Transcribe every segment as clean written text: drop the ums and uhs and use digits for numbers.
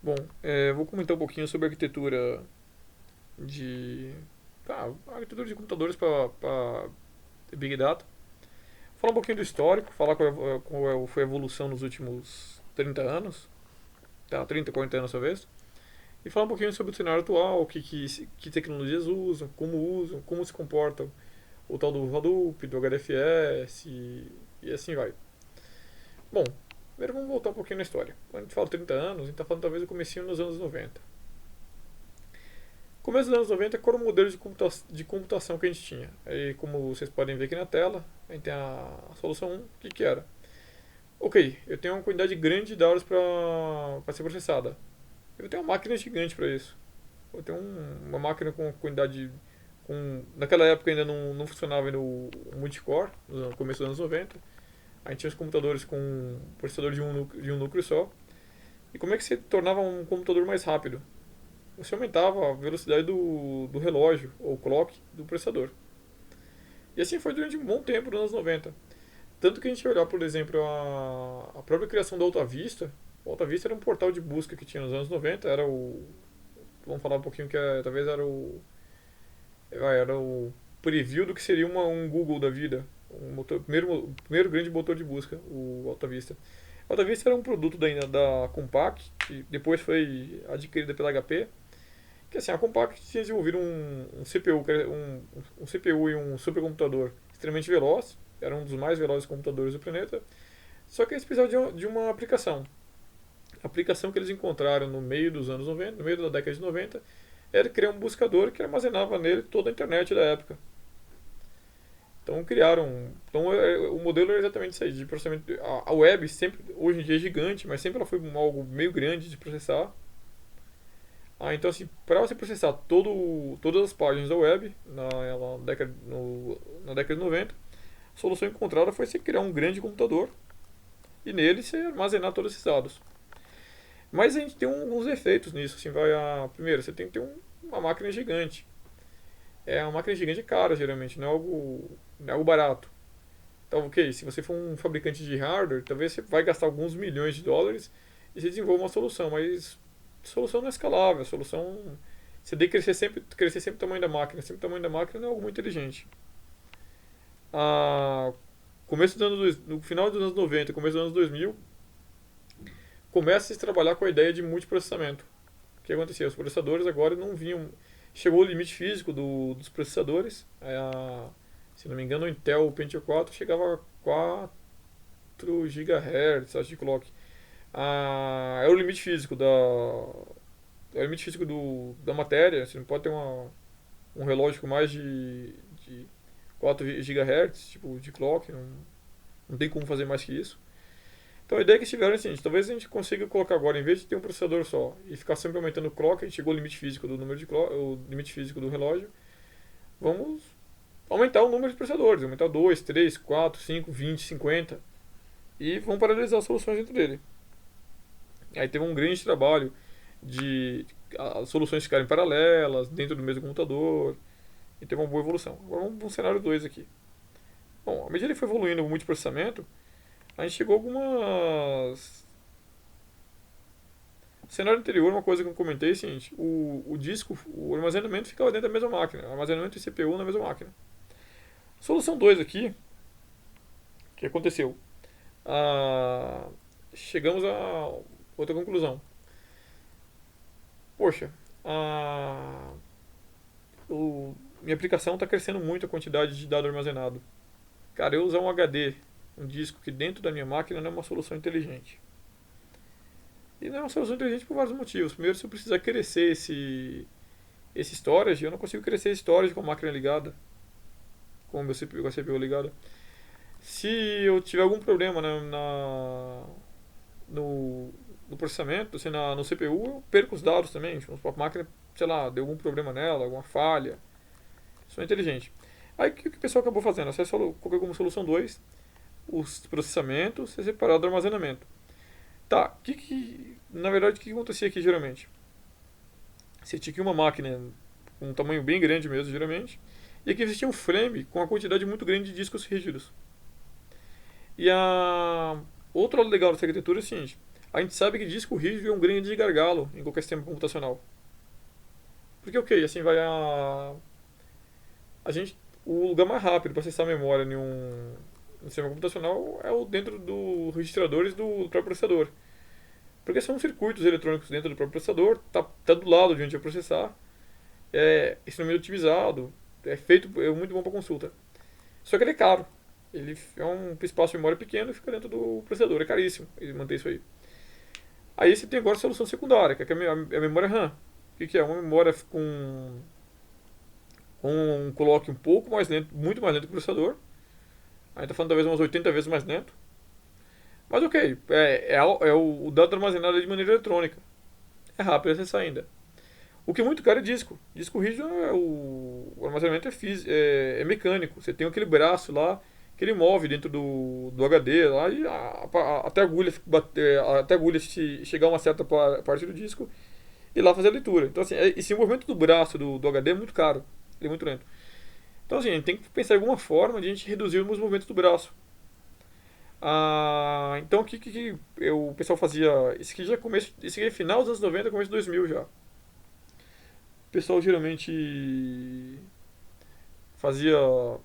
Bom, vou comentar um pouquinho sobre a arquitetura de. A arquitetura de computadores para Big Data. Falar um pouquinho do histórico, falar foi a evolução nos últimos 30 anos, tá? 30, 40 anos talvez. E falar um pouquinho sobre o cenário atual, que tecnologias usam, como se comporta o tal do Hadoop, do HDFS e assim vai. Bom, primeiro vamos voltar um pouquinho na história. Quando a gente fala 30 anos, a gente está falando talvez do comecinho nos anos 90. Começo dos anos 90, qual era o modelo de computação que a gente tinha? Aí, como vocês podem ver aqui na tela, a gente tem a solução 1, o que era? Ok, eu tenho uma quantidade grande de dados para ser processada. Eu tenho uma máquina gigante para isso. Eu tenho uma máquina com quantidade. Naquela época ainda não funcionava ainda o multicore, no começo dos anos 90. A gente tinha os computadores com processador de um núcleo só. E como é que você tornava um computador mais rápido? Você aumentava a velocidade do relógio, ou clock, do processador. E assim foi durante um bom tempo nos anos 90. Tanto que a gente olhar, por exemplo, a própria criação da Alta Vista. O Alta Vista era um portal de busca que tinha nos anos 90. Era o. Vamos falar um pouquinho que talvez era o preview do que seria um Google da vida. Primeiro grande motor de busca, o Alta Vista. A Alta Vista era um produto da Compaq, que depois foi adquirida pela HP. Que assim, a Compaq tinha desenvolvido um CPU, um CPU e um supercomputador extremamente veloz. Era um dos mais velozes computadores do planeta. Só que eles precisavam de uma aplicação. A aplicação que eles encontraram no meio dos anos 90, no meio da década de 90, era criar um buscador que armazenava nele toda a internet da época. Então criaram. Então o modelo era exatamente isso aí, de processamento. A web sempre, hoje em dia é gigante, mas sempre ela foi algo meio grande de processar. Então assim, para você processar todas as páginas da web na década de 90, a solução encontrada foi você criar um grande computador e nele você armazenar todos esses dados. Mas a gente tem alguns efeitos nisso. Assim, primeiro, você tem que ter uma máquina gigante. Uma máquina gigante é cara, geralmente, não é algo barato. Então, ok, se você for um fabricante de hardware, talvez você vai gastar alguns milhões de dólares e você desenvolva uma solução, mas a solução não é escalável, a solução. Você tem que crescer sempre o tamanho da máquina. Sempre o tamanho da máquina não é algo muito inteligente. Ah, no final dos anos 90, começo dos anos 2000, começa a se trabalhar com a ideia de multiprocessamento. O que acontecia? Os processadores agora não vinham. Chegou o limite físico dos processadores. Se não me engano, o Intel Pentium 4 chegava a 4 GHz, acho, de clock. É o limite físico da matéria. Você não pode ter um relógio com mais de 4 GHz, tipo, de clock. Não tem como fazer mais que isso. Então a ideia que eles tiveram é a seguinte: talvez a gente consiga colocar agora, em vez de ter um processador só e ficar sempre aumentando o clock, a gente chegou ao limite físico do número de clock, o limite físico do relógio, vamos aumentar o número de processadores, aumentar 2, 3, 4, 5, 20, 50 e vamos paralelizar as soluções dentro dele. Aí teve um grande trabalho de as soluções ficarem paralelas dentro do mesmo computador e teve uma boa evolução. Agora vamos para um cenário 2 aqui. Bom, à medida que foi evoluindo o multiprocessamento, a gente chegou a algumas. No cenário anterior, uma coisa que eu comentei é o seguinte: o disco, o armazenamento ficava dentro da mesma máquina, armazenamento e CPU na mesma máquina. Solução 2 aqui, o que aconteceu? Ah, chegamos a outra conclusão. Poxa, a, minha aplicação está crescendo muito a quantidade de dado armazenado. Cara, eu usar um HD, um disco que dentro da minha máquina não é uma solução inteligente. E não é uma solução inteligente por vários motivos. Primeiro, se eu precisar crescer esse storage, eu não consigo crescer esse storage com a máquina ligada, com o meu CPU, com a CPU ligada. Se eu tiver algum problema no, no processamento, assim, no CPU, eu perco os dados também. A máquina, sei lá, deu algum problema nela, alguma falha. Isso é inteligente. Aí o que o pessoal acabou fazendo? Você colocou como solução 2 os processamentos e separado do armazenamento. Tá, na verdade, o que acontecia aqui geralmente? Você tinha aqui uma máquina com um tamanho bem grande mesmo, geralmente, e aqui você tinha um frame com uma quantidade muito grande de discos rígidos. E a outro lado legal dessa arquitetura é o seguinte: a gente sabe que disco rígido é um grande gargalo em qualquer sistema computacional. Porque, ok, assim vai a gente, o lugar mais rápido para acessar a memória em um sistema computacional é o dentro dos registradores do próprio processador. Porque são circuitos eletrônicos dentro do próprio processador, tá do lado de onde vai processar, é extremamente otimizado, é feito, é muito bom para consulta. Só que ele é caro. Ele é um espaço de memória pequeno e fica dentro do processador, é caríssimo ele manter isso aí. Aí você tem agora a solução secundária, que é a memória RAM. O que é? Uma memória com um clock um pouco mais lento, muito mais lento que o processador. A gente está falando talvez umas 80 vezes mais lento. Mas ok, o dado armazenado de maneira eletrônica. É rápido acessar ainda. O que é muito caro é disco. Disco rígido, o armazenamento é mecânico. Você tem aquele braço lá que ele move dentro do HD lá e até a agulha, até a agulha chegar a uma certa parte do disco e lá fazer a leitura. Então, assim, esse movimento do braço do HD é muito caro. Ele é muito lento. Então, assim, a gente tem que pensar em alguma forma de a gente reduzir os movimentos do braço. Então, o que o pessoal fazia? Esse aqui é final dos anos 90, começo dos 2000 já. O pessoal geralmente fazia. O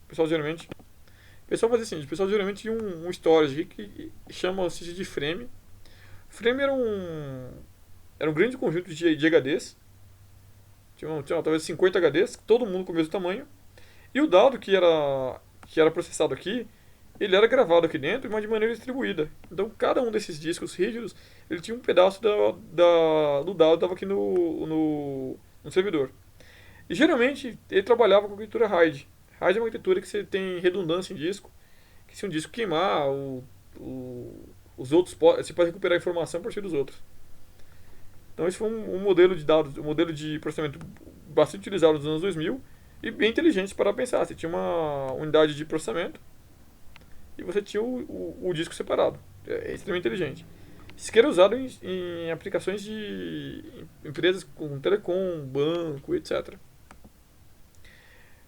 pessoal geralmente. O pessoal fazia assim: o pessoal geralmente tinha um storage que chama-se de frame. Frame era um grande conjunto de HDs. Tinha talvez 50 HDs, todo mundo com o mesmo tamanho. E o dado que era processado aqui, ele era gravado aqui dentro, mas de maneira distribuída. Então, cada um desses discos rígidos, ele tinha um pedaço do dado que estava aqui no servidor. E, geralmente, ele trabalhava com a arquitetura RAID. RAID é uma arquitetura que você tem redundância em disco, que se um disco queimar, os outros você pode recuperar a informação a partir dos outros. Então, esse foi um modelo de dados, um modelo de processamento bastante utilizado nos anos 2000 e bem inteligente para pensar. Você tinha uma unidade de processamento e você tinha o disco separado. É extremamente inteligente. Isso que era usado em aplicações de empresas como telecom, banco, etc.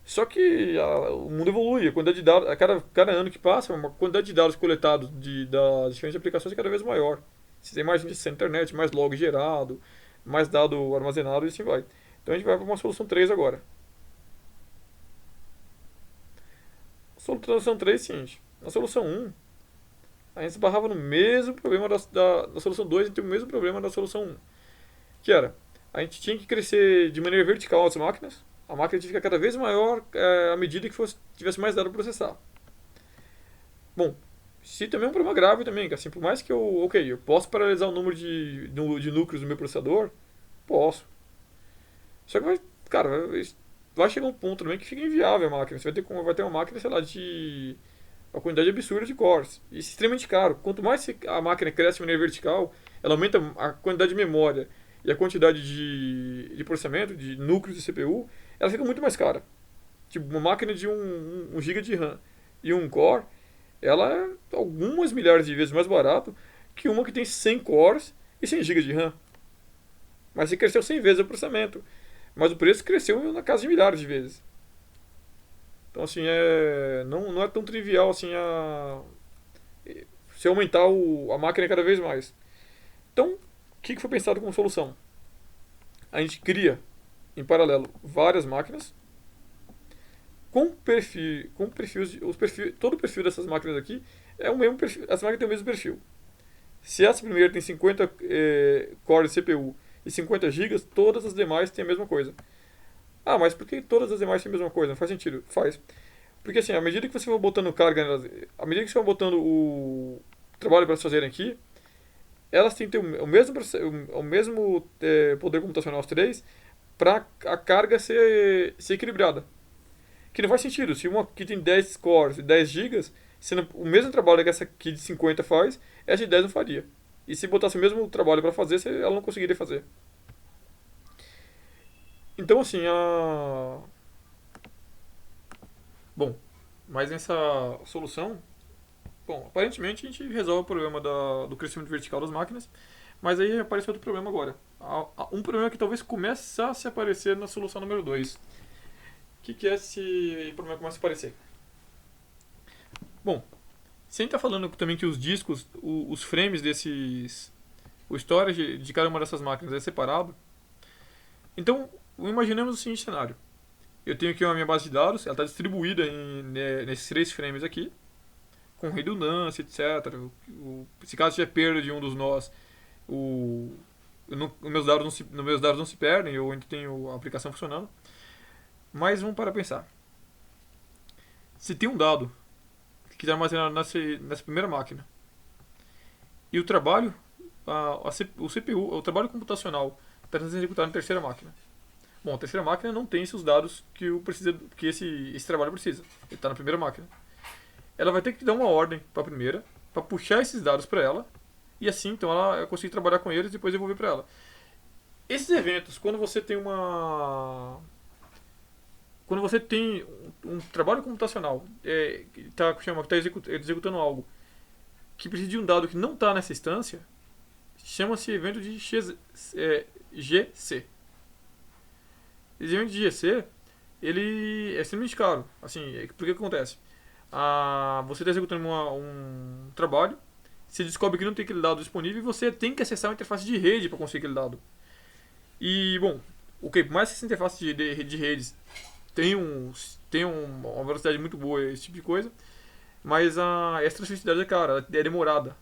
Só que o mundo evolui, a quantidade de dados, cada ano que passa, a quantidade de dados coletados das diferentes aplicações é cada vez maior. Você tem mais gente acessando a internet, mais log gerado, mais dado armazenado e assim vai. Então a gente vai para uma solução 3 agora. A solução 3 é a seguinte: na solução 1, a gente esbarrava no mesmo problema da solução 2 e tem o mesmo problema da solução 1. Que era, a gente tinha que crescer de maneira vertical as máquinas. A máquina tinha que ficar cada vez maior à medida que tivesse mais dado para processar. Bom, se também é um problema grave também, que assim, por mais que eu posso paralisar o número de núcleos do meu processador, posso. Só que cara, vai chegar um ponto também que fica inviável a máquina. Você vai ter uma máquina, sei lá, de uma quantidade absurda de cores. Isso é extremamente caro. Quanto mais a máquina cresce de maneira vertical, ela aumenta a quantidade de memória e a quantidade de processamento, de núcleos de CPU, ela fica muito mais cara. Tipo, uma máquina de 1 GB de RAM e 1 core, ela é algumas milhares de vezes mais barato que uma que tem 100 cores e 100 GB de RAM. Mas você cresceu 100 vezes o processamento. Mas o preço cresceu na casa de milhares de vezes. Então, assim, não é tão trivial assim se aumentar a máquina cada vez mais. Então, o que foi pensado como solução? A gente cria, em paralelo, várias máquinas todo o perfil dessas máquinas aqui é o mesmo perfil. As máquinas têm o mesmo perfil. Se essa primeira tem 50 cores de CPU e 50 gigas, todas as demais têm a mesma coisa. Ah, mas por que todas as demais têm a mesma coisa? Não faz sentido. Faz. Porque assim, à medida que você for botando carga nelas, à medida que você for botando o trabalho para elas fazerem aqui, elas têm que ter o mesmo poder computacional, as três, para a carga ser equilibrada. Que não faz sentido. Se uma aqui tem 10 cores e 10 gigas, o mesmo trabalho que essa aqui de 50 faz, essa de 10 não faria. E se botasse o mesmo trabalho para fazer, ela não conseguiria fazer. Então, assim, Bom, mas nessa solução, bom, aparentemente a gente resolve o problema do crescimento vertical das máquinas, mas aí aparece outro problema agora. Um problema que talvez começasse a aparecer na solução número 2. O que é esse problema que começa a aparecer? Bom, Sem estar falando também que os discos, os frames desses. O storage de cada uma dessas máquinas é separado. Então, imaginemos o seguinte cenário. Eu tenho aqui uma minha base de dados, ela está distribuída nesses 3 frames aqui, com redundância, etc. Se caso tiver perda de um dos nós, meus dados não se perdem, eu ainda tenho a aplicação funcionando. Mas vamos para pensar. Se tem um dado que está armazenado nessa primeira máquina, e o trabalho, o CPU, o trabalho computacional, está sendo executado na terceira máquina. Bom, a terceira máquina não tem esses dados que esse trabalho precisa. Ele está na primeira máquina. Ela vai ter que dar uma ordem para a primeira, para puxar esses dados para ela, e assim então ela conseguir trabalhar com eles e depois devolver para ela. Esses eventos, quando você tem um trabalho computacional, está executando algo que precisa de um dado que não está nessa instância, chama-se evento de GC. Esse evento de GC, ele é extremamente caro. Assim, por que acontece? Você está executando um trabalho, você descobre que não tem aquele dado disponível e você tem que acessar uma interface de rede para conseguir aquele dado. E, bom, por mais que essa interface de redes tenha uma velocidade muito boa, esse tipo de coisa, mas essa transfericidade é cara, é demorada.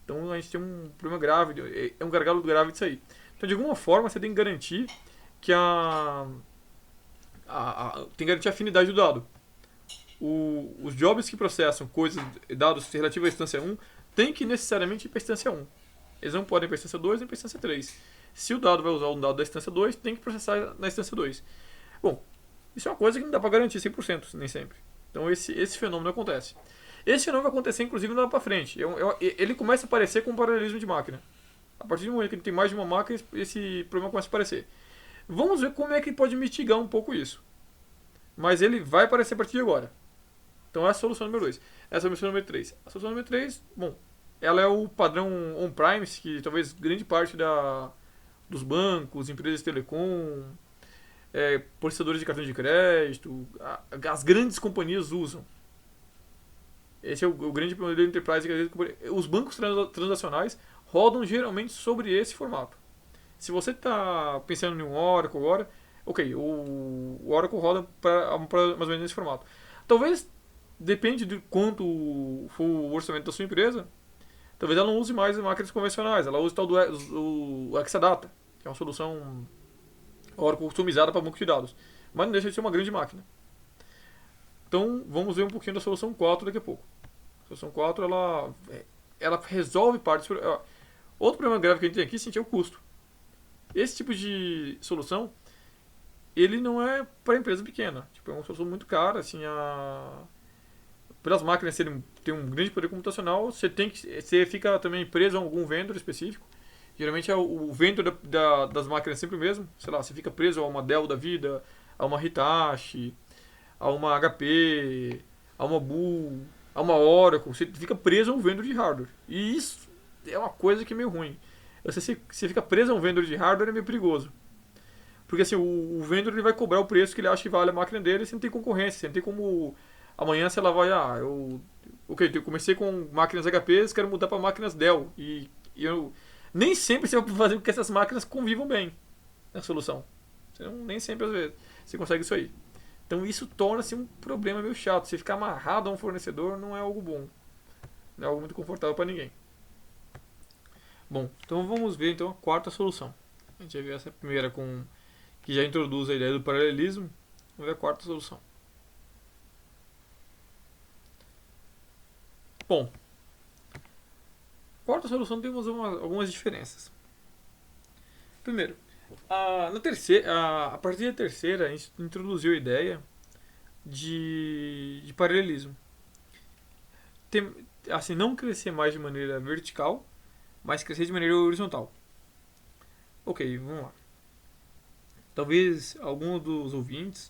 Então a gente tem um problema grave, é um gargalo grave disso aí. Então, de alguma forma, você tem que garantir que tem que garantir a afinidade do dado. Os jobs que processam dados relativos à instância 1 tem que necessariamente ir para a instância 1. Eles não podem ir para a instância 2 nem para a instância 3. Se o dado vai usar um dado da instância 2, tem que processar na instância 2. Bom, isso é uma coisa que não dá para garantir 100%, nem sempre. Então esse fenômeno acontece. Esse fenômeno vai acontecer, inclusive, lá para frente. Ele começa a aparecer com um paralelismo de máquina. A partir do momento que ele tem mais de uma máquina, esse problema começa a aparecer. Vamos ver como é que ele pode mitigar um pouco isso. Mas ele vai aparecer a partir de agora. Então essa é a solução número 2. Essa é a solução número 3. A solução número 3, bom, ela é o padrão on-premise, que talvez grande parte dos bancos, empresas de telecom, processadores de cartão de crédito, as grandes companhias usam. Esse é o grande problema da enterprise. Que os bancos transacionais rodam geralmente sobre esse formato. Se você está pensando em um Oracle agora, ok, o Oracle roda para mais ou menos nesse formato. Talvez, depende de quanto for o orçamento da sua empresa, talvez ela não use mais máquinas convencionais, ela use tal o Exadata, que é uma solução Oracle customizada para banco de dados. Mas não deixa de ser uma grande máquina. Então, vamos ver um pouquinho da solução 4 daqui a pouco. A solução 4, ela resolve partes. Outro problema grave que a gente tem aqui, é o custo. Esse tipo de solução, ele não é para empresa pequena. É uma solução muito cara, assim, pelas máquinas terem um grande poder computacional, você fica também preso a algum vendor específico. Geralmente o vendor das máquinas é sempre o mesmo. Sei lá, você fica preso a uma Dell da vida, a uma Hitachi, a uma HP, a uma Bull, a uma Oracle. Você fica preso a um vendor de hardware. E isso é uma coisa que é meio ruim. Você fica preso a um vendor de hardware é meio perigoso. Porque assim, o vendor ele vai cobrar o preço que ele acha que vale a máquina dele, você não tem concorrência, você não tem como. Amanhã se ela vai, eu comecei com máquinas HPs, quero mudar para máquinas Dell. E nem sempre você vai fazer com que essas máquinas convivam bem na solução. Nem sempre, às vezes, você consegue isso aí. Então isso torna-se um problema meio chato. Você ficar amarrado a um fornecedor não é algo bom. Não é algo muito confortável para ninguém. Bom, então vamos ver então a quarta solução. A gente já viu essa primeira que já introduz a ideia do paralelismo. Vamos ver a quarta solução. Bom, quarta solução temos algumas diferenças. Primeiro, a partir da terceira, a gente introduziu a ideia de paralelismo. Assim, não crescer mais de maneira vertical, mas crescer de maneira horizontal. Ok, vamos lá. Talvez alguns dos ouvintes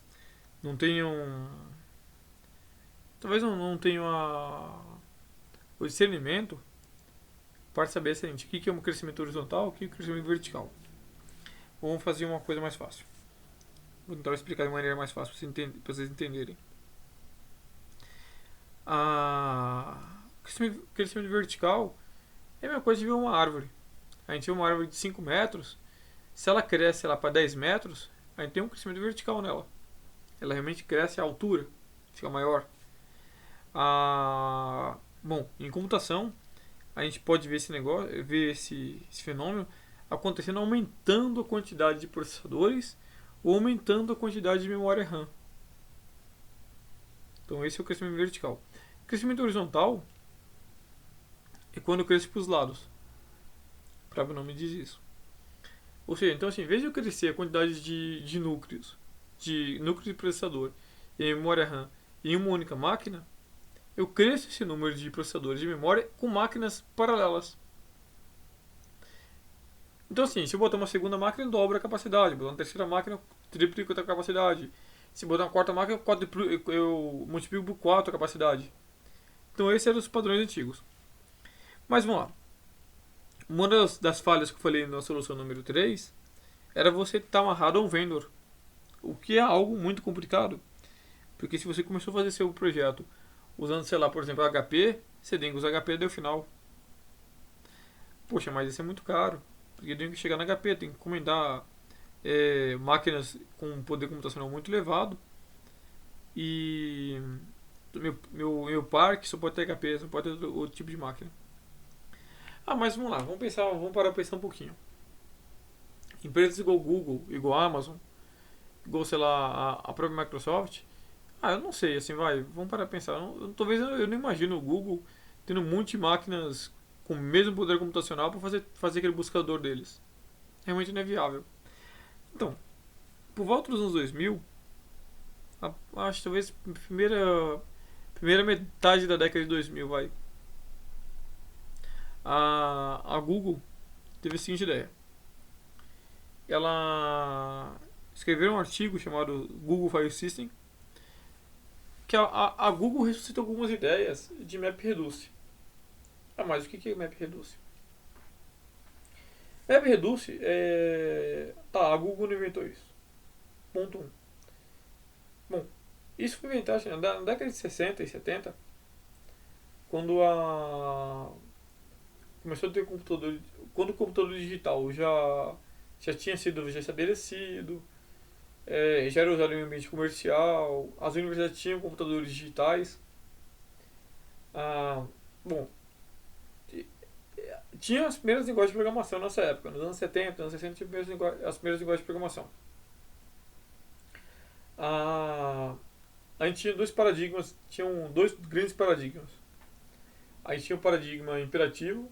não tenham. Talvez não tenham o discernimento para saber o seguinte: o que é um crescimento horizontal e o que é um crescimento vertical. Vamos fazer uma coisa mais fácil. Vou tentar explicar de maneira mais fácil para vocês entenderem. Crescimento vertical é a mesma coisa de ver uma árvore. A gente vê uma árvore de 5 metros, se ela cresce lá para 10 metros, a gente tem um crescimento vertical nela. Ela realmente cresce a altura, fica maior. Bom, em computação, a gente pode ver esse negócio, ver esse fenômeno acontecendo aumentando a quantidade de processadores ou aumentando a quantidade de memória RAM. Então esse é o crescimento vertical. Crescimento horizontal é quando cresce para os lados. O próprio nome diz isso. Ou seja, então assim, em vez de eu crescer a quantidade de núcleos de processador e memória RAM em uma única máquina, eu cresço esse número de processadores de memória com máquinas paralelas. Então assim, se eu botar uma segunda máquina, dobra a capacidade. Botar uma terceira máquina, triplico a capacidade. Se botar uma quarta máquina, eu multiplico por 4 a capacidade. Então esses eram os padrões antigos. Mas vamos lá. Uma das falhas que eu falei na solução número 3 era você estar amarrado a um vendor. O que é algo muito complicado. Porque se você começou a fazer seu projeto usando, sei lá, por exemplo, HP, você tem que usar HP até o final. Poxa, mas isso é muito caro. Porque eu tenho que chegar na HP, tenho que encomendar máquinas com poder computacional muito elevado. E meu parque só pode ter HP, só pode ter outro tipo de máquina. Mas vamos lá, vamos parar para pensar um pouquinho. Empresas igual Google, igual Amazon, igual, sei lá, a própria Microsoft. Eu não sei, assim, vamos parar pra pensar. Talvez eu não imagino o Google tendo um monte de máquinas com o mesmo poder computacional para fazer aquele buscador deles. Realmente não é viável. Então, por volta dos anos 2000, acho que talvez primeira metade da década de 2000, a Google teve a seguinte ideia. Ela escreveu um artigo chamado Google File System, que a Google ressuscitou algumas ideias de MapReduce. Mas o que é MapReduce? MapReduce a Google não inventou isso. Ponto 1. Bom, isso foi inventado na década de 60 e 70, quando começou a ter computador. Quando o computador digital já tinha sido estabelecido, já era usado em ambiente comercial, as universidades tinham computadores digitais. Bom, tinha as primeiras linguagens de programação nessa época. Nos anos 70, anos 60, tinha as primeiras linguagens de programação. A gente tinha tinham dois grandes paradigmas. A gente tinha o paradigma imperativo,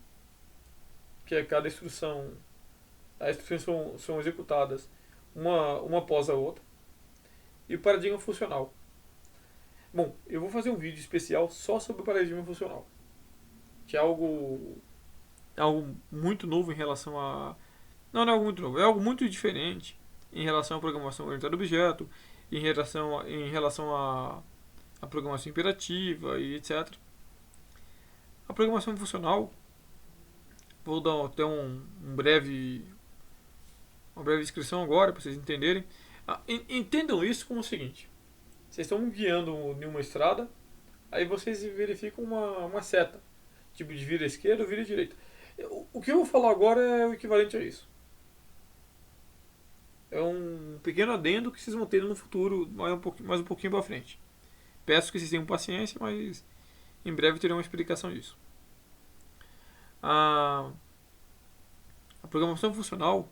que é cada instrução, as instruções são executadas uma após a outra, e o paradigma funcional. Bom, eu vou fazer um vídeo especial só sobre o paradigma funcional, que é algo muito novo em relação a... Não é algo muito novo, é algo muito diferente em relação à programação orientada a objeto, em relação à programação imperativa e etc. A programação funcional, vou dar até uma breve descrição agora para vocês entenderem. Entendam isso como o seguinte: vocês estão guiando em uma estrada, aí vocês verificam uma seta, tipo de vira à esquerda ou vira à direita. O que eu vou falar agora é o equivalente a isso. É um pequeno adendo que vocês vão ter no futuro, mais um pouquinho para frente. Peço que vocês tenham paciência, mas em breve terei uma explicação disso. A programação funcional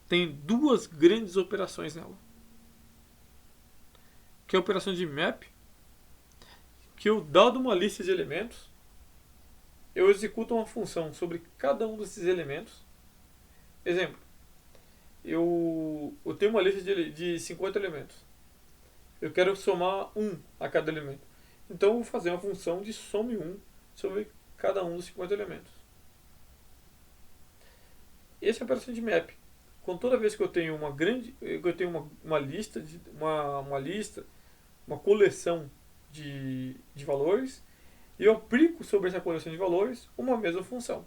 tem duas grandes operações nela. Que é a operação de map, que eu, dado uma lista de elementos, eu executo uma função sobre cada um desses elementos. Exemplo, eu tenho uma lista de 50 elementos. Eu quero somar 1 a cada elemento. Então eu vou fazer uma função de some 1 sobre cada um dos 50 elementos. Essa é a operação de map. Com toda vez que eu tenho uma lista, uma coleção de valores, e eu aplico sobre essa coleção de valores uma mesma função.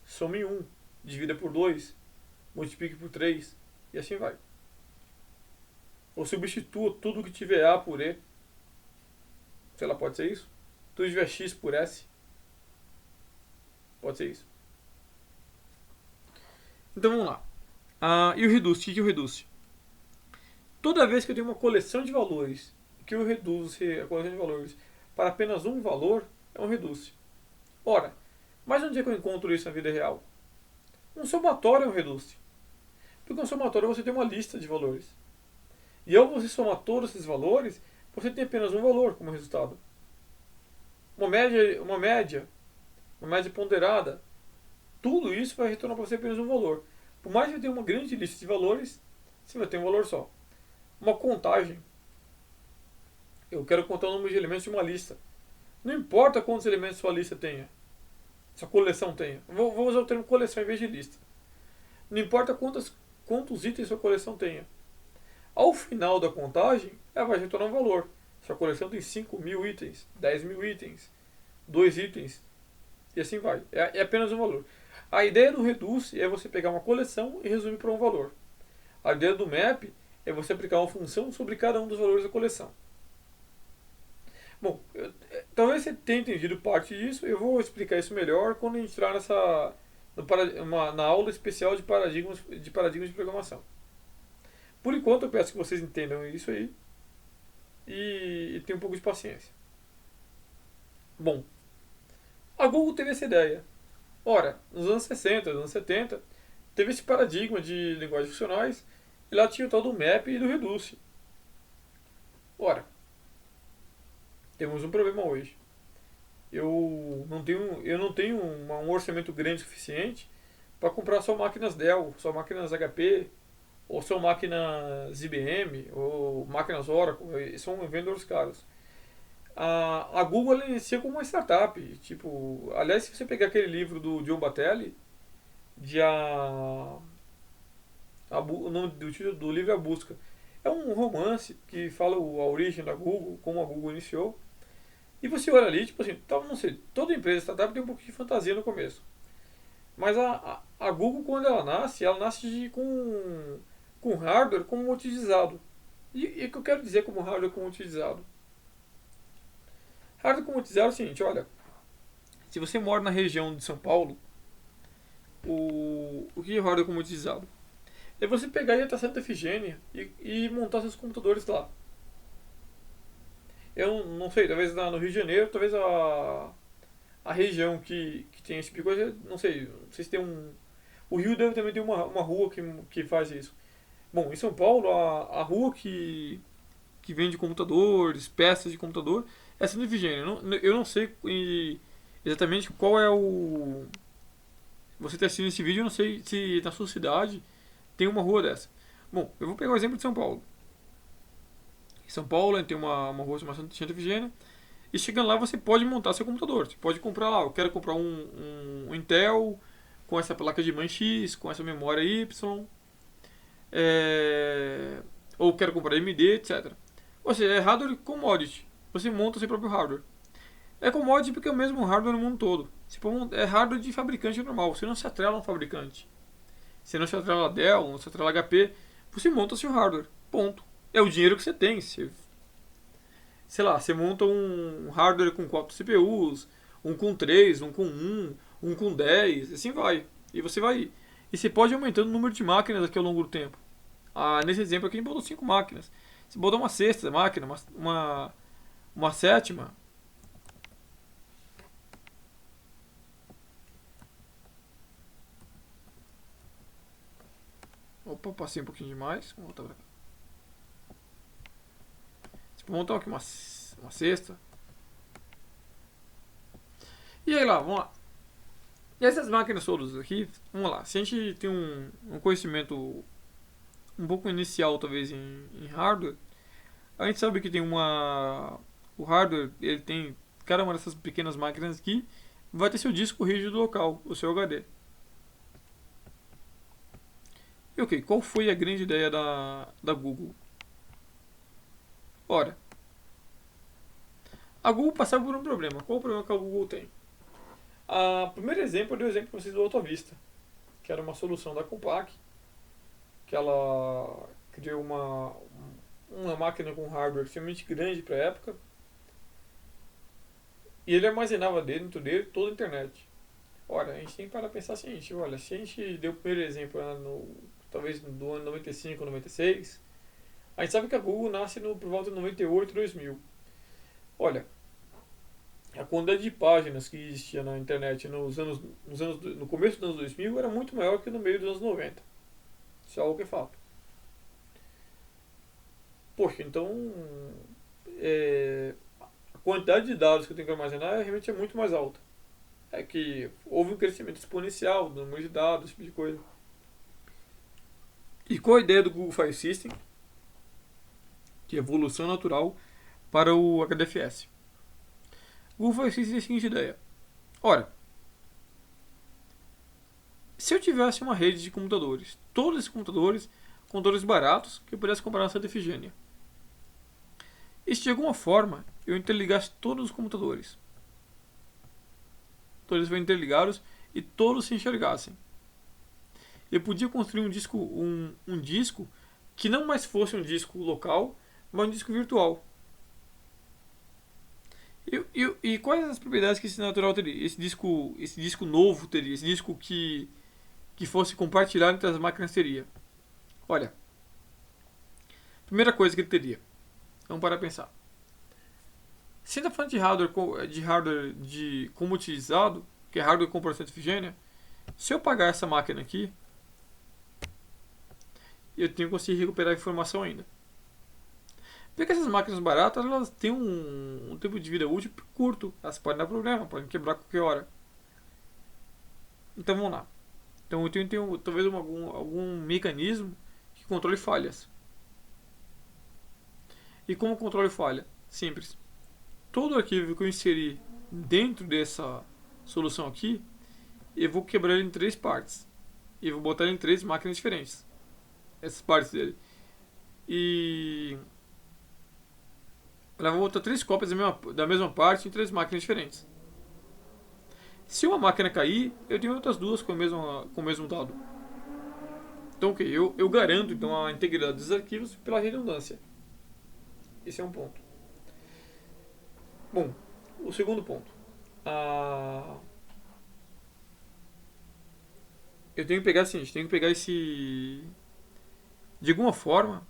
Some 1, divida por 2, multiplique por 3, e assim vai. Ou substitua tudo que tiver A por E. Sei lá, pode ser isso? Tudo que tiver X por S. Pode ser isso. Então vamos lá. E o reduce? O que é o reduce? Toda vez que eu tenho uma coleção de valores que eu reduzo a coleção de valores para apenas um valor, é um reduce. Ora, mas onde é que eu encontro isso na vida real? Um somatório é um reduce. Porque um somatório você tem uma lista de valores. E ao você somar todos esses valores, você tem apenas um valor como resultado. Uma média ponderada, tudo isso vai retornar para você apenas um valor. Por mais que você tenha uma grande lista de valores, você vai ter um valor só. Uma contagem. Eu quero contar o número de elementos de uma lista. Não importa quantos elementos sua lista tenha, sua coleção tenha. Vou usar o termo coleção em vez de lista. Não importa quantos itens sua coleção tenha. Ao final da contagem, ela vai retornar um valor. Sua coleção tem 5.000 itens, 10.000 itens, 2 itens, e assim vai. É apenas um valor. A ideia do Reduce é você pegar uma coleção e resumir para um valor. A ideia do Map é você aplicar uma função sobre cada um dos valores da coleção. Bom, talvez você tenha entendido parte disso. Eu vou explicar isso melhor quando a gente entrar na aula especial de paradigmas de programação. Por enquanto, eu peço que vocês entendam isso aí e tenham um pouco de paciência. Bom, a Google teve essa ideia. Ora, nos anos 60, nos anos 70, teve esse paradigma de linguagens funcionais e lá tinha o tal do Map e do Reduce. Ora, temos um problema hoje. Eu não tenho um orçamento grande o suficiente para comprar só máquinas Dell, só máquinas HP, ou são máquinas IBM, ou máquinas Oracle, são vendedores caros. A Google ela inicia como uma startup. Tipo, aliás, se você pegar aquele livro do John Batelli, de o nome do título do livro é A Busca. É um romance que fala a origem da Google, como a Google iniciou. E você olha ali, tipo assim, não sei, toda empresa startup tem um pouco de fantasia no começo. Mas a Google, quando ela nasce com hardware como utilizado. E o que eu quero dizer como hardware como utilizado? Hardware como utilizado é o seguinte, olha, se você mora na região de São Paulo, o que é hardware como utilizado? É você pegar e ir até Santa Efigênia e montar seus computadores lá. Eu não sei, talvez no Rio de Janeiro, talvez a região que tem esse tipo de coisa, não sei se tem um. O Rio deve também ter uma rua que faz isso. Bom, em São Paulo, a rua que vende computadores, peças de computador, é Santa Efigênia. Eu não sei exatamente qual é o. Você está assistindo esse vídeo, eu não sei se na sua cidade tem uma rua dessa. Bom, eu vou pegar o exemplo de São Paulo. Em São Paulo, tem uma rua chamada Santa Efigênia. E chegando lá, você pode montar seu computador. Você pode comprar lá. Eu quero comprar um Intel com essa placa de mãe X, com essa memória Y. Ou quero comprar AMD, etc. Ou seja, é hardware commodity. Você monta o seu próprio hardware. É commodity porque é o mesmo hardware no mundo todo. É hardware de fabricante normal. Você não se atrela a um fabricante. Você não se atrela a Dell, não se atrela a HP. Você monta seu hardware. Ponto. É o dinheiro que você tem. Sei lá, você monta um hardware com 4 CPUs, um com 3, um com um com 10, assim vai. E você vai. E você pode ir aumentando o número de máquinas aqui ao longo do tempo. Nesse exemplo aqui a gente botou 5 máquinas. Se botar uma sexta máquina, uma sétima. Opa, passei um pouquinho demais. Vamos voltar pra cá. Vamos montar aqui uma cesta. E aí lá, vamos lá. E essas máquinas todas aqui, vamos lá. Se a gente tem um conhecimento um pouco inicial, talvez, em hardware, a gente sabe que tem o hardware, ele tem. Cada uma dessas pequenas máquinas aqui vai ter seu disco rígido local, o seu HD. E ok, qual foi a grande ideia da Google? Ora, a Google passava por um problema. Qual o problema que a Google tem? O primeiro exemplo, eu dei o exemplo para vocês do AutoVista, que era uma solução da Compaq, que ela criou uma máquina com hardware extremamente grande para a época, e ele armazenava dentro dele toda a internet. Olha, a gente tem que parar pra pensar o seguinte, olha, se a gente deu o primeiro exemplo lá talvez do ano 95, 96, a gente sabe que a Google nasce por volta de 98, 2000. Olha, a quantidade de páginas que existia na internet no começo dos anos 2000 era muito maior que no meio dos anos 90. Isso é algo que é fato. Poxa, então a quantidade de dados que eu tenho que armazenar realmente é muito mais alta. É que houve um crescimento exponencial do número de dados, esse tipo de coisa. E qual a ideia do Google File System? Que é evolução natural para o HDFS. O Google File System tem a seguinte ideia. Ora, se eu tivesse uma rede de computadores, todos esses computadores baratos, que eu pudesse comprar na Santa Efigênia, e se de alguma forma eu interligasse todos os computadores, todos foram interligados e todos se enxergassem, eu podia construir um disco que não mais fosse um disco local, mas um disco virtual. E quais as propriedades que esse natural teria? Esse disco novo teria? Esse disco que fosse compartilhado entre as máquinas teria? Olha, primeira coisa que ele teria. Vamos parar a pensar. Se está falando de como utilizado, que é hardware com processamento de Efigênia, se eu pagar essa máquina aqui, eu tenho que conseguir recuperar a informação ainda. Porque essas máquinas baratas, elas têm um tempo de vida útil curto. Elas podem dar problema, podem quebrar a qualquer hora. Então vamos lá. Então eu tenho talvez algum mecanismo que controle falhas. E como controle falha? Simples. Todo arquivo que eu inserir dentro dessa solução aqui, eu vou quebrar ele em três partes. E vou botar ele em três máquinas diferentes. Essas partes dele. E ela vai botar três cópias da mesma parte em três máquinas diferentes. Se uma máquina cair, eu tenho outras duas com o mesmo dado. Então, ok, eu garanto então a integridade dos arquivos pela redundância. Esse é um ponto. Bom, o segundo ponto. Eu tenho que pegar assim, tenho que pegar esse. De alguma forma,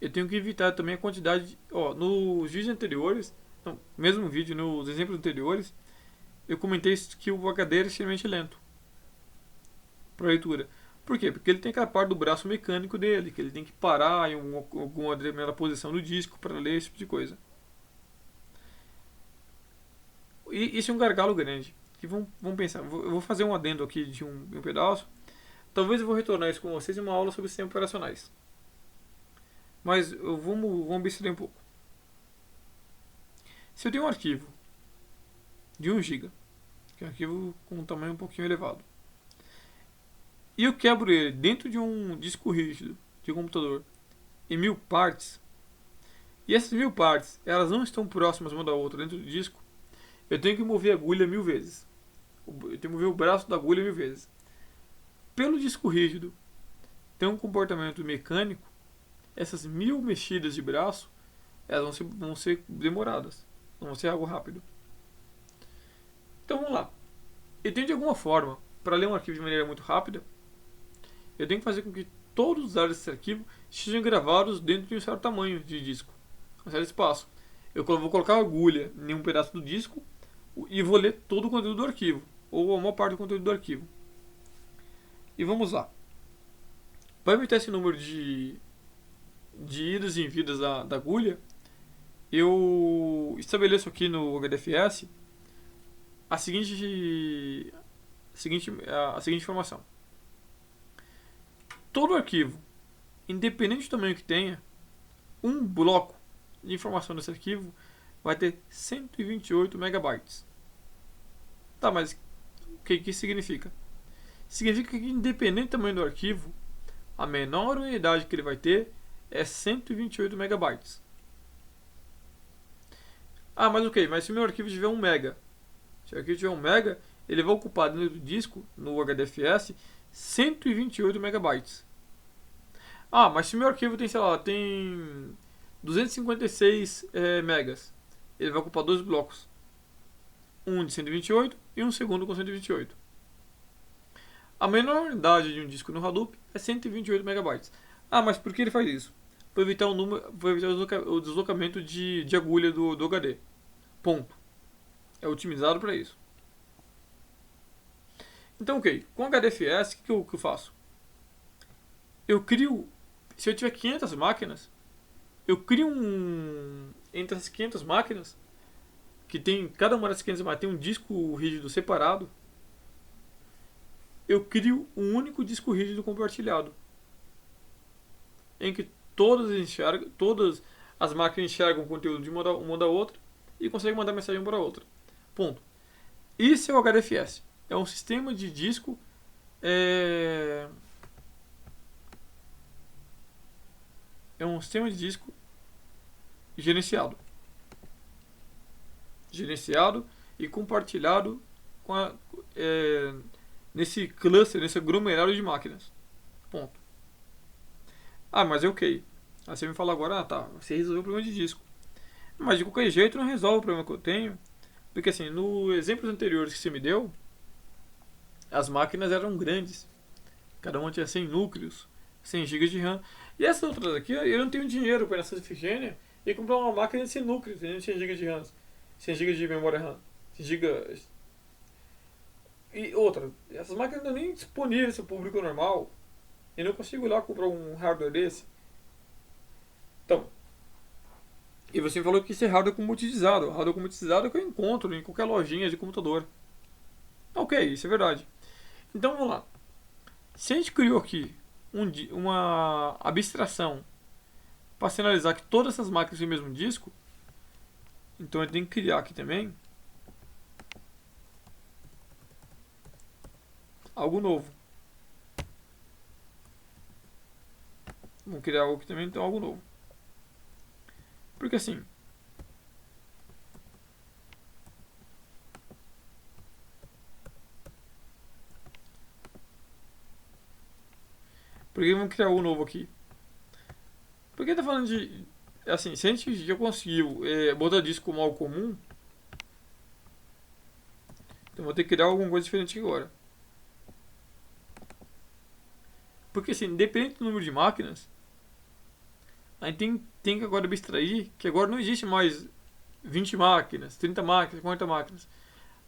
eu tenho que evitar também a quantidade. Nos vídeos anteriores, não, mesmo vídeo, nos exemplos anteriores, eu comentei que o HD era extremamente lento para leitura. Por quê? Porque ele tem aquela parte do braço mecânico dele, que ele tem que parar em alguma determinada posição do disco para ler esse tipo de coisa. E isso é um gargalo grande. Que vamos pensar. Eu vou fazer um adendo aqui de um pedaço. Talvez eu vou retornar isso com vocês em uma aula sobre sistemas operacionais. Mas vamos abstrair um pouco. Se eu tenho um arquivo de 1 GB, que é um arquivo com um tamanho um pouquinho elevado, e eu quebro ele dentro de um disco rígido de um computador em 1000 partes, e essas 1000 partes elas não estão próximas uma da outra dentro do disco, eu tenho que mover a agulha 1000 vezes. Eu tenho que mover o braço da agulha 1000 vezes. Pelo disco rígido ter um comportamento mecânico, essas 1000 mexidas de braço elas vão ser demoradas, não vão ser algo rápido. Então vamos lá. Eu tenho de alguma forma, para ler um arquivo de maneira muito rápida, eu tenho que fazer com que todos os dados desse arquivo estejam gravados dentro de um certo tamanho de disco, um certo espaço. Eu vou colocar a agulha em um pedaço do disco e vou ler todo o conteúdo do arquivo, ou a maior parte do conteúdo do arquivo. E vamos lá. Para evitar esse número de idas e vindas da agulha, eu estabeleço aqui no HDFS a seguinte informação. Todo arquivo, independente do tamanho que tenha, um bloco de informação desse arquivo vai ter 128 megabytes. Tá, mas o que significa? Significa que independente do tamanho do arquivo, a menor unidade que ele vai ter é 128 megabytes. Ah, mas ok, mas se o meu arquivo tiver 1 mega, se o arquivo tiver 1 mega, ele vai ocupar dentro do disco, no HDFS, 128 megabytes. Ah, mas se o meu arquivo tem, sei lá, tem 256 megas, ele vai ocupar 2 blocos. um de 128 e um segundo com 128. A menor unidade de um disco no Hadoop é 128 megabytes. Ah, mas por que ele faz isso? Para evitar o deslocamento de agulha do HD. Ponto. É otimizado para isso. Então, ok. Com HDFS, o que eu faço? Eu crio... Se eu tiver 500 máquinas, eu crio entre as 500 máquinas, que tem... Cada uma das 500 máquinas tem um disco rígido separado. Eu crio um único disco rígido compartilhado. Em que todas as máquinas enxergam o conteúdo de uma da outra e conseguem mandar mensagem uma para a outra. Ponto. Isso é o HDFS. É um sistema de disco é um sistema de disco gerenciado e compartilhado com nesse cluster, nesse aglomerado de máquinas. Ponto. Ah, mas é ok. Aí você me fala agora, tá, você resolveu o problema de disco. Mas de qualquer jeito não resolve o problema que eu tenho, porque assim, no exemplos anteriores que você me deu, as máquinas eram grandes. Cada uma tinha 100 núcleos, 100 GB de RAM. E essas outras aqui, eu não tenho dinheiro para essa Ifigênia e comprar uma máquina de 100 núcleos, 100 GB de RAM, 100 GB de memória RAM, 100 GB. E outra, essas máquinas não são nem disponíveis para o público normal. E não consigo ir lá comprar um hardware desse. Então, e você falou que isso é hardware comoditizado. Hardware comoditizado é que eu encontro em qualquer lojinha de computador. Ok, isso é verdade. Então vamos lá. Se a gente criou aqui uma abstração para sinalizar que todas essas máquinas têm o mesmo disco, então a gente tem que criar aqui também algo novo. Vamos criar algo aqui também, então algo novo. Porque assim, por que vamos criar algo novo aqui? Porque tá falando de, assim, se a gente já conseguiu botar disco como algo comum, então vou ter que criar alguma coisa diferente agora. Porque assim, independente do número de máquinas, a gente tem que agora abstrair que agora não existe mais 20 máquinas, 30 máquinas, 40 máquinas.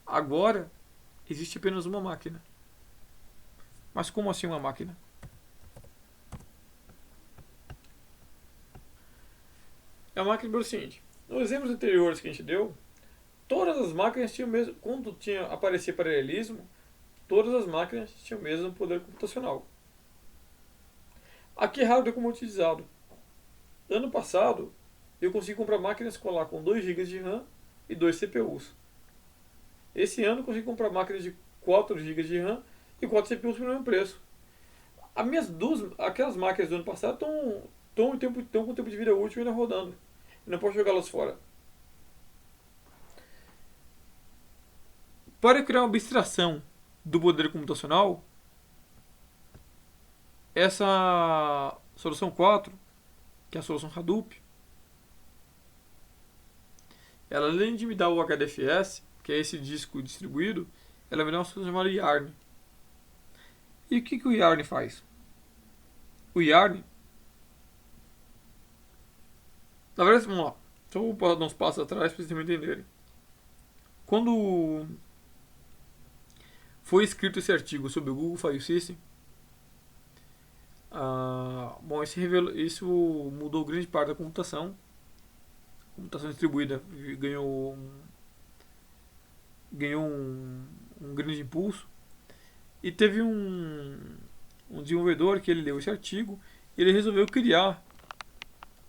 Agora existe apenas uma máquina. Mas como assim uma máquina? É uma máquina pelo seguinte: nos exemplos anteriores que a gente deu, todas as máquinas tinham o mesmo. Quando tinha aparecer paralelismo, todas as máquinas tinham o mesmo poder computacional. Aqui é hardware comoditizado. Ano passado, eu consegui comprar máquinas com 2 GB de RAM e 2 CPUs. Esse ano, eu consegui comprar máquinas de 4 GB de RAM e 4 CPUs pelo mesmo preço. Aquelas máquinas do ano passado estão com tempo de vida útil ainda rodando. Eu não posso jogá-las fora. Para criar uma abstração do poder computacional, essa solução 4, que é a solução Hadoop, ela, além de me dar o HDFS, que é esse disco distribuído, ela me dá uma solução chamada Yarn. E o que o Yarn faz? O Yarn, na verdade, vamos lá, só vou dar uns passos atrás para vocês me entenderem. Quando foi escrito esse artigo sobre o Google File System, bom, isso mudou grande parte da computação. A computação distribuída ganhou um grande impulso. E teve um desenvolvedor que ele leu esse artigo e ele resolveu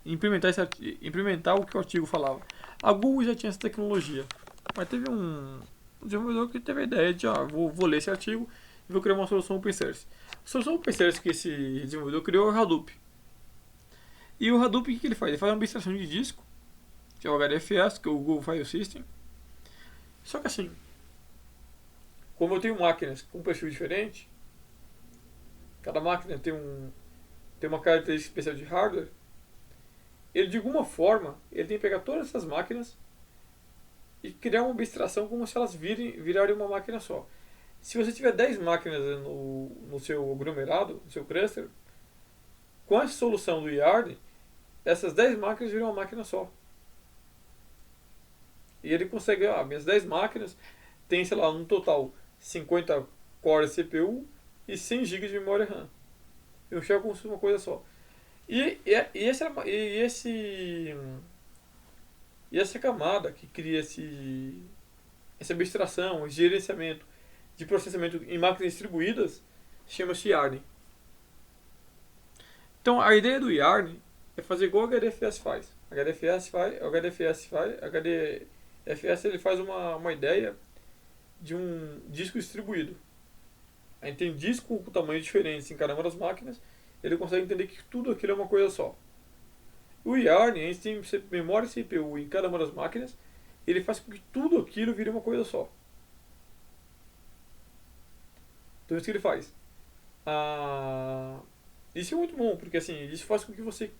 implementar o que o artigo falava. A Google já tinha essa tecnologia, mas teve um desenvolvedor que teve a ideia de vou ler esse artigo e vou criar uma solução open source. A solução open source que esse desenvolvedor criou é o Hadoop. E o Hadoop, o que ele faz? Ele faz uma abstração de disco, que é o HDFS, que é o Google File System. Só que assim, como eu tenho máquinas com perfil diferente, cada máquina tem uma característica especial de hardware, ele de alguma forma ele tem que pegar todas essas máquinas e criar uma abstração como se elas virarem uma máquina só. Se você tiver 10 máquinas no seu aglomerado, no seu cluster, com a solução do Yarn, essas 10 máquinas viram uma máquina só. E ele consegue, minhas 10 máquinas tem, sei lá, no total 50 cores CPU e 100 GB de memória RAM. Eu enxergo como se fosse uma coisa só. E essa camada que cria essa abstração, esse gerenciamento de processamento em máquinas distribuídas chama-se Yarn. Então a ideia do Yarn é fazer igual o HDFS faz. HDFS ele faz uma ideia de um disco distribuído. A gente tem disco com tamanhos diferentes em cada uma das máquinas, ele consegue entender que tudo aquilo é uma coisa só. O Yarn, a gente tem memória e CPU em cada uma das máquinas, ele faz com que tudo aquilo vire uma coisa só. Então isso que ele faz. Isso é muito bom, porque assim, isso faz com que você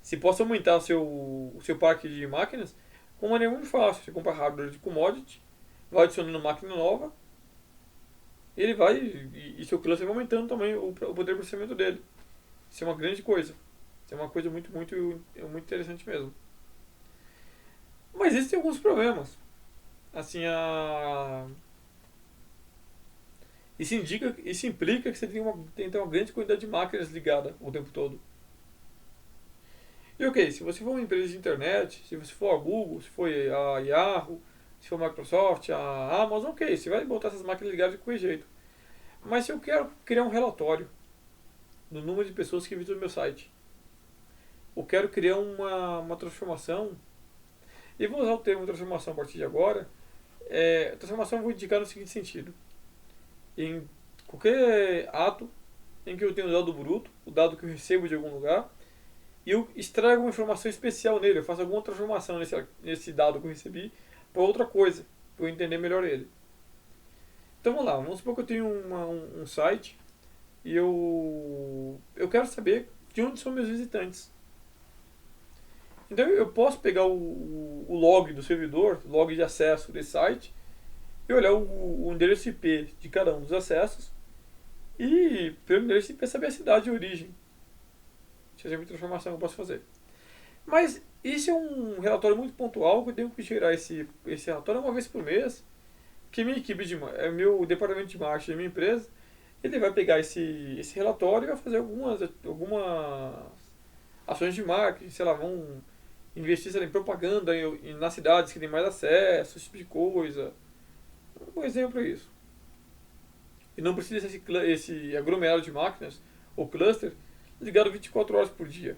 se possa aumentar o seu parque de máquinas com uma maneira muito fácil. Você compra hardware de commodity, vai adicionando máquina nova, ele vai e seu cluster vai aumentando também o poder de processamento dele. Isso é uma grande coisa. Isso é uma coisa muito interessante mesmo. Mas existem alguns problemas. Assim, isso implica que você tem que ter uma grande quantidade de máquinas ligadas o tempo todo. E ok, se você for uma empresa de internet, se você for a Google, se for a Yahoo, se for a Microsoft, a Amazon, ok, você vai botar essas máquinas ligadas de qualquer jeito. Mas se eu quero criar um relatório do número de pessoas que visitam o meu site, eu quero criar uma transformação, e vou usar o termo transformação a partir de agora, transformação eu vou indicar no seguinte sentido. Em qualquer ato em que eu tenho o dado bruto, o dado que eu recebo de algum lugar, e eu extraio uma informação especial nele, eu faço alguma transformação nesse dado que eu recebi para outra coisa, para eu entender melhor ele. Então vamos lá, vamos supor que eu tenho um site e eu quero saber de onde são meus visitantes. Então eu posso pegar o log do servidor, log de acesso desse site, e olhar o endereço IP de cada um dos acessos e pelo endereço IP saber a cidade de origem. Essa é a transformação que eu posso fazer. Mas isso é um relatório muito pontual, que eu tenho que gerar esse relatório uma vez por mês, que minha equipe meu departamento de marketing da minha empresa, ele vai pegar esse relatório e vai fazer algumas ações de marketing, sei lá, vão investir em propaganda nas cidades que tem mais acesso, esse tipo de coisa. Um exemplo é isso. E não precisa ser esse aglomerado de máquinas, ou cluster, ligado 24 horas por dia.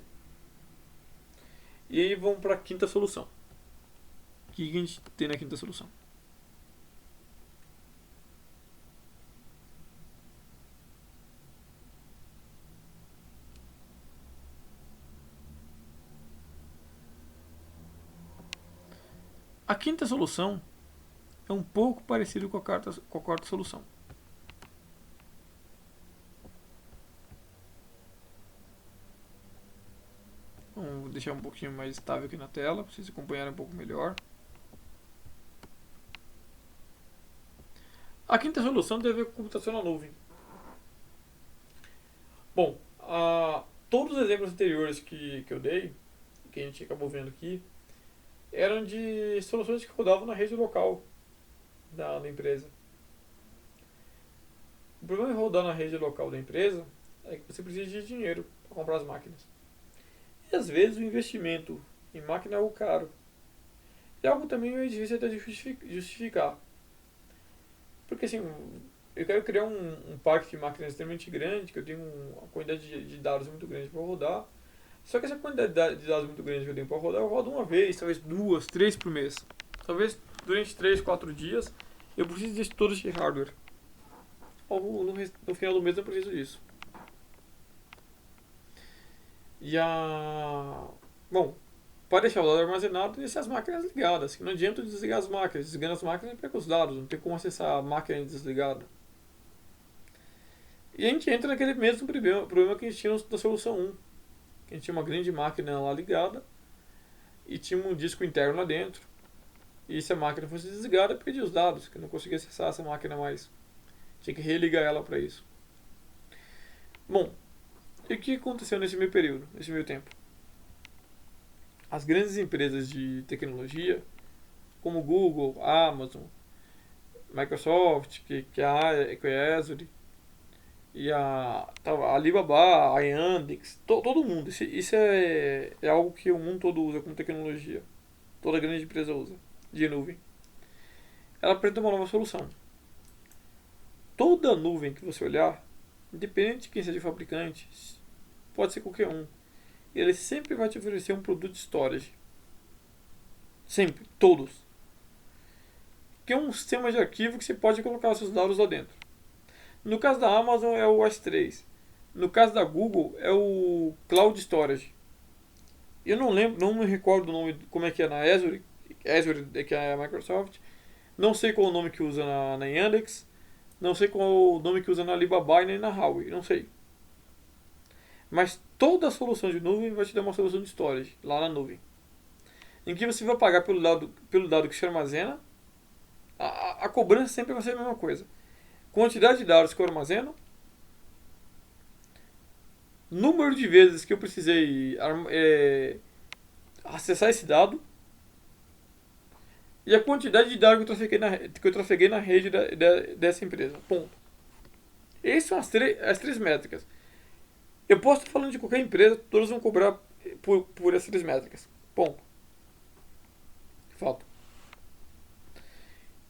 E aí vamos para a quinta solução. O que a gente tem na quinta solução? A quinta solução é um pouco parecido com a quarta solução. Vamos deixar um pouquinho mais estável aqui na tela, para vocês acompanharem um pouco melhor. A quinta solução tem a ver com computação na nuvem. Bom, todos os exemplos anteriores que eu dei, que a gente acabou vendo aqui, eram de soluções que rodavam na rede local da empresa. O problema de rodar na rede local da empresa é que você precisa de dinheiro para comprar as máquinas. E às vezes o investimento em máquina é algo caro. E algo também é difícil até de justificar. Porque assim, eu quero criar um parque de máquinas extremamente grande, que eu tenho uma quantidade de dados muito grande para rodar. Só que essa quantidade de dados muito grande que eu tenho para rodar, eu rodo uma vez, talvez 2, 3 por mês. Talvez durante 3, 4 dias eu preciso de todo esse hardware. Ou no final do mês eu preciso disso. Bom, para deixar o dado armazenado, deixar as máquinas ligadas. Que não adianta desligar as máquinas. Desligando as máquinas, pega os dados. Não tem como acessar a máquina desligada. E a gente entra naquele mesmo problema que a gente tinha na solução 1. A gente tinha uma grande máquina lá ligada e tinha um disco interno lá dentro. E se a máquina fosse desligada, perdia os dados, que eu não conseguia acessar essa máquina mais. Tinha que religar ela para isso. Bom, e o que aconteceu nesse meio período, nesse meio tempo? As grandes empresas de tecnologia, como Google, Amazon, Microsoft, que é a Azure, e a Alibaba, a Yandex, todo mundo. Isso é algo que o mundo todo usa como tecnologia. Toda grande empresa usa, de nuvem. Ela apresenta uma nova solução. Toda nuvem que você olhar, independente de quem seja o fabricante, pode ser qualquer um, ele sempre vai te oferecer um produto de storage. Sempre, todos. Que é um sistema de arquivo que você pode colocar seus dados lá dentro. No caso da Amazon é o S3. No caso da Google é o Cloud Storage. Eu não lembro, não me recordo o nome, como é que é na Azure. Azure é que é a Microsoft. Não sei qual o nome que usa na Yandex. Não sei qual o nome que usa na Alibaba e nem na Huawei. Não sei. Mas toda solução de nuvem vai te dar uma solução de storage lá na nuvem. Em que você vai pagar pelo dado que se armazena. A cobrança sempre vai ser a mesma coisa. Quantidade de dados que eu armazeno, número de vezes que eu precisei acessar esse dado e a quantidade de dados que eu trafeguei na rede dessa empresa. Ponto. Essas são as três métricas. Eu posso estar falando de qualquer empresa, todos vão cobrar por essas três métricas. Ponto. Fato.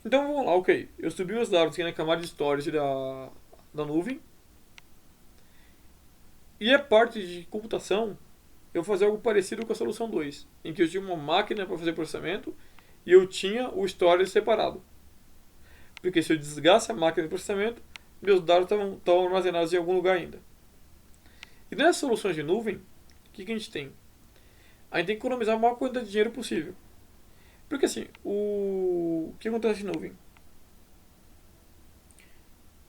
Então vamos lá, ok. Eu subi meus dados aqui na camada de storage da nuvem. E a parte de computação, eu vou fazer algo parecido com a solução 2, em que eu tinha uma máquina para fazer processamento e eu tinha o storage separado. Porque se eu desligasse a máquina de processamento, meus dados estavam armazenados em algum lugar ainda. E nessas soluções de nuvem, o que a gente tem? A gente tem que economizar a maior quantidade de dinheiro possível. Porque assim, o que acontece de nuvem?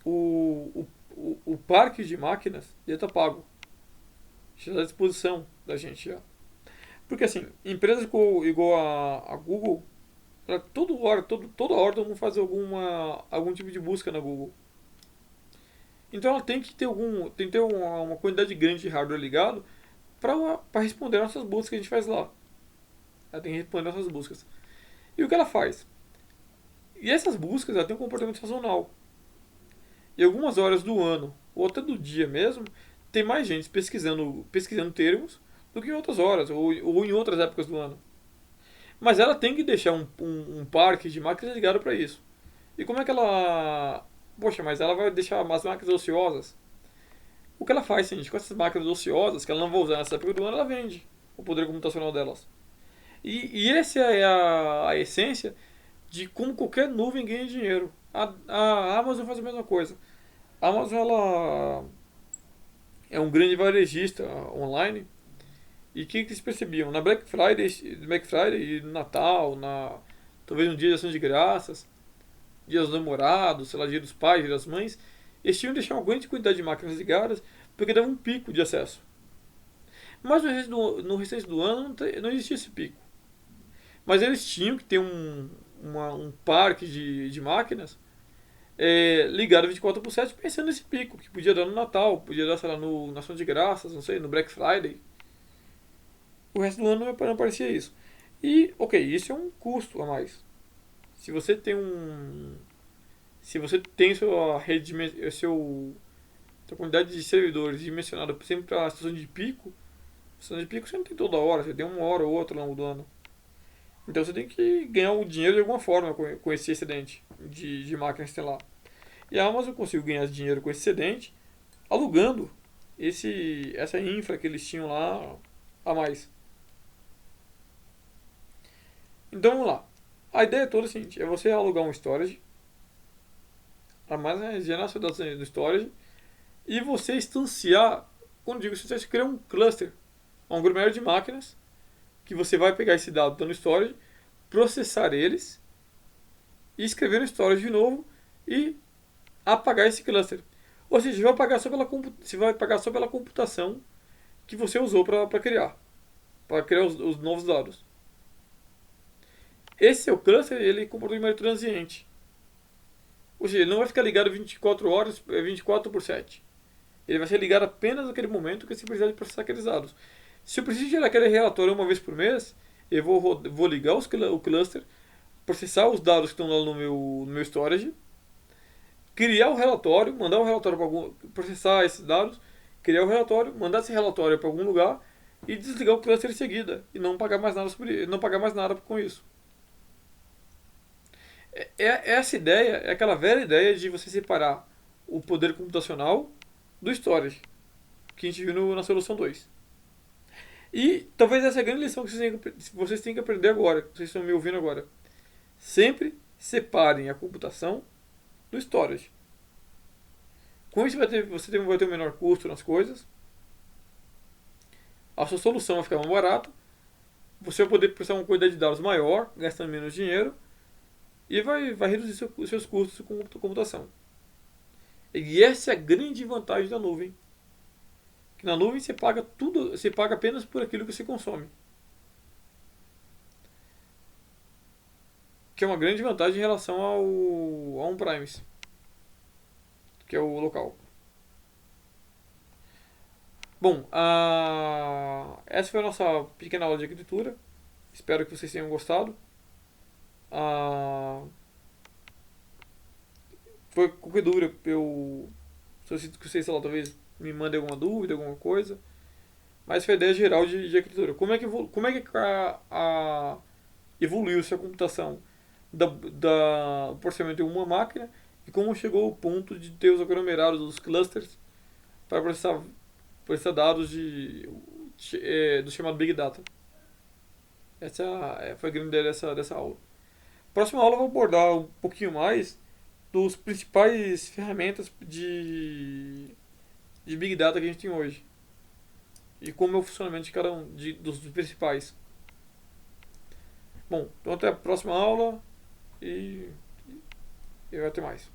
O parque de máquinas já está pago. Já está à disposição da gente já. Porque assim, empresas igual a Google, toda hora todo mundo faz algum tipo de busca na Google. Então ela tem que ter uma quantidade grande de hardware ligado para responder nossas buscas que a gente faz lá. Ela tem que responder nossas buscas. E o que ela faz? E essas buscas ela tem um comportamento sazonal. Em algumas horas do ano, ou até do dia mesmo, tem mais gente pesquisando termos do que em outras horas, ou em outras épocas do ano. Mas ela tem que deixar um parque de máquinas ligado para isso. E como é que ela. Poxa, mas ela vai deixar as máquinas ociosas? O que ela faz, gente, com essas máquinas ociosas, que ela não vai usar nessa época do ano, ela vende o poder computacional delas. E essa é a essência de como qualquer nuvem ganha dinheiro. A Amazon faz a mesma coisa. A Amazon ela é um grande varejista online. E o que eles percebiam? Na Black Friday e no Natal, talvez no dia de ação de graças, dia dos namorados, sei lá, dia dos pais, dia das mães, eles tinham que deixar uma grande quantidade de máquinas ligadas porque dava um pico de acesso. Mas no restante do ano não existia esse pico. Mas eles tinham que ter um parque de máquinas ligado 24/7 pensando nesse pico, que podia dar no Natal, podia dar, sei lá, na ação de graças, não sei, no Black Friday. O resto do ano não aparecia isso. E, ok, isso é um custo a mais. Se você tem sua rede, sua quantidade de servidores dimensionada sempre para a situação de pico você não tem toda hora, você tem uma hora ou outra ao longo do ano. Então você tem que ganhar o dinheiro de alguma forma com esse excedente de máquinas que tem lá. E a Amazon conseguiu ganhar dinheiro com esse excedente alugando essa infra que eles tinham lá a mais. Então vamos lá. A ideia toda é a seguinte: é você alugar um storage, armazenar seus dados no storage e você instanciar, quando digo você criar um cluster, um aglomerado de máquinas que você vai pegar esse dado no storage, processar eles e escrever no storage de novo e apagar esse cluster. Ou seja, você vai pagar só pela computação que você usou para criar os novos dados. Esse seu cluster, ele comporta de maneira transiente. Ou seja, ele não vai ficar ligado 24 horas, 24/7. Ele vai ser ligado apenas naquele momento que você precisar de processar aqueles dados. Se eu preciso gerar aquele relatório uma vez por mês, eu vou ligar o cluster, processar os dados que estão lá no meu storage, criar o relatório, mandar o relatório para algum, processar esses dados, criar o relatório, mandar esse relatório para algum lugar e desligar o cluster em seguida e não pagar mais nada não pagar mais nada com isso. Essa ideia é aquela velha ideia de você separar o poder computacional do storage, que a gente viu na solução 2. E talvez essa é a grande lição que vocês têm que aprender agora, que vocês estão me ouvindo agora. Sempre separem a computação do storage. Com isso vai ter um menor custo nas coisas, a sua solução vai ficar mais barata, você vai poder processar uma quantidade de dados maior, gastando menos dinheiro, e vai reduzir os seus custos com computação. E essa é a grande vantagem da nuvem. Que na nuvem você paga tudo, você paga apenas por aquilo que você consome. Que é uma grande vantagem em relação ao on-premise, que é o local. Bom, essa foi a nossa pequena aula de arquitetura. Espero que vocês tenham gostado. Foi qualquer dúvida, eu solicito que vocês, sei lá, talvez me mandem alguma dúvida, alguma coisa. Mas foi a ideia geral de arquitetura. Como é que evoluiu-se a computação do processamento em uma máquina e como chegou ao ponto de ter os aglomerados, os clusters, para processar dados do chamado Big Data. Essa foi a grande ideia dessa aula. Próxima aula eu vou abordar um pouquinho mais dos principais ferramentas de Big Data que a gente tem hoje. E como é o funcionamento de cada um dos principais. Bom, então até a próxima aula e até mais.